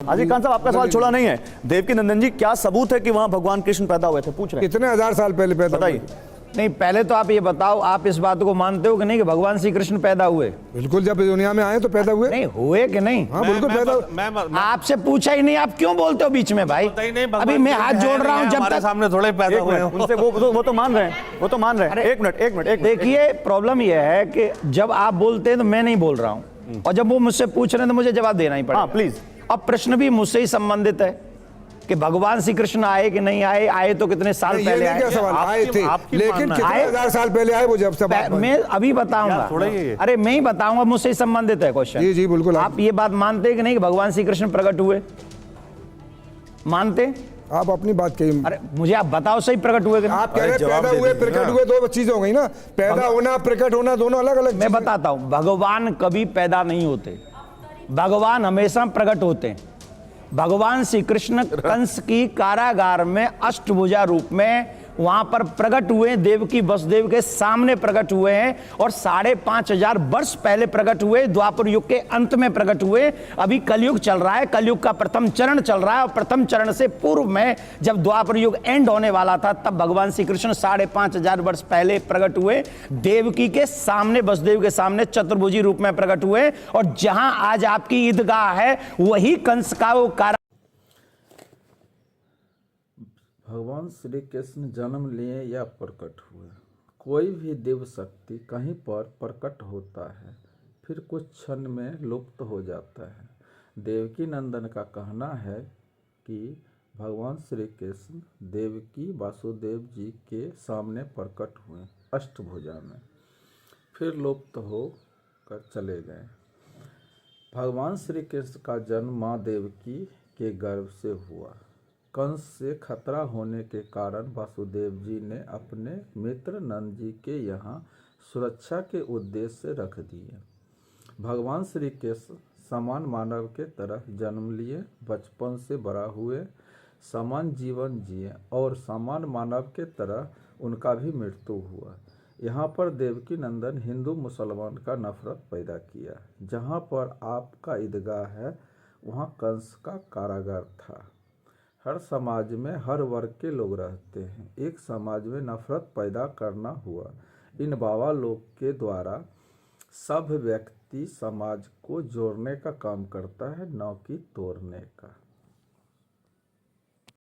हाजी खान साहब, आपका सवाल छोड़ा नहीं है। देवकी नंदन जी, क्या सबूत है कि वहां भगवान कृष्ण पैदा हुए थे? पूछ रहे हैं। कितने हजार साल पहले पैदा बताइए। नहीं, पहले तो आप ये बताओ, आप इस बात को मानते हो कि नहीं कि भगवान श्री कृष्ण पैदा हुए? बिल्कुल, जब दुनिया में आए तो पैदा हुए। नहीं हुए कि नहीं? हाँ बिल्कुल पैदा हुए। आपसे पूछा ही नहीं, आप क्यों बोलते हो बीच में भाई? अभी मैं हाथ जोड़ रहा हूँ, जब तक सामने थोड़े पैदा हुए हैं। उनसे वो तो मान रहे हैं, वो तो मान रहे हैं। एक मिनट। देखिए, प्रॉब्लम यह है कि जब आप बोलते हैं तो मैं नहीं बोल रहा हूँ, और जब वो मुझसे पूछ रहे हैं तो मुझे जवाब देना ही पड़ेगा। हाँ प्लीज। अब प्रश्न भी मुझसे ही संबंधित है कि भगवान श्री कृष्ण आए कि नहीं आए। आए तो कितने साल पहले आए? क्या सवाल, आए थे, लेकिन कितने हजार साल पहले आए वो जब सब मैं अभी बताऊंगा। अरे मैं ही बताऊंगा, मुझसे ही संबंधित है क्वेश्चन। जी बिल्कुल। आप ये बात मानते हैं कि नहीं कि भगवान श्री कृष्ण प्रकट हुए? मानते? आप अपनी बात कहिए। अरे मुझे आप बताओ, सही प्रकट हुए कि नहीं? आप कह रहे हैं पैदा हुए प्रकट हुए, दो चीज हो गई ना। पैदा होना, प्रकट होना, दोनों अलग अलग। मैं बताता हूं, भगवान कभी पैदा नहीं होते, भगवान हमेशा प्रकट होते हैं। भगवान श्री कृष्ण कंस की कारागार में अष्टभुजा रूप में वहां पर प्रकट हुए, देवकी वसुदेव के सामने प्रकट हुए हैं, और 5,500 वर्ष पहले प्रकट हुए, द्वापर युग के अंत में प्रकट हुए। अभी कलयुग चल रहा है, कलयुग का प्रथम चरण चल रहा है, और प्रथम चरण से पूर्व में जब द्वापर युग एंड होने वाला था, तब भगवान श्री कृष्ण 5,500 वर्ष पहले प्रकट हुए, देवकी के सामने, वसुदेव के सामने चतुर्भुजी रूप में प्रकट हुए। और जहां आज आपकी ईदगाह है, वही कंस का वो भगवान श्री कृष्ण जन्म लिए या प्रकट हुए, कोई भी देव शक्ति कहीं पर प्रकट होता है, फिर कुछ क्षण में लुप्त हो जाता है। देवकी नंदन का कहना है कि भगवान श्री कृष्ण देवकी वासुदेव जी के सामने प्रकट हुए अष्टभुजा में, फिर लुप्त हो कर चले गए। भगवान श्री कृष्ण का जन्म माँ देवकी के गर्भ से हुआ। कंस से खतरा होने के कारण वासुदेव जी ने अपने मित्र नंद जी के यहाँ सुरक्षा के उद्देश्य से रख दिए। भगवान श्री कृष्ण समान मानव के तरह जन्म लिए, बचपन से बड़ा हुए, समान जीवन जिए, और समान मानव के तरह उनका भी मृत्यु हुआ। यहाँ पर देवकी नंदन हिंदू मुसलमान का नफरत पैदा किया। जहाँ पर आपका ईदगाह है, वहाँ कंस का कारागार था। हर समाज में हर वर्ग के लोग रहते हैं, एक समाज में नफरत पैदा करना हुआ। इन बाबा लोग के द्वारा सब व्यक्ति समाज को जोड़ने का काम करता है, न कि तोड़ने का।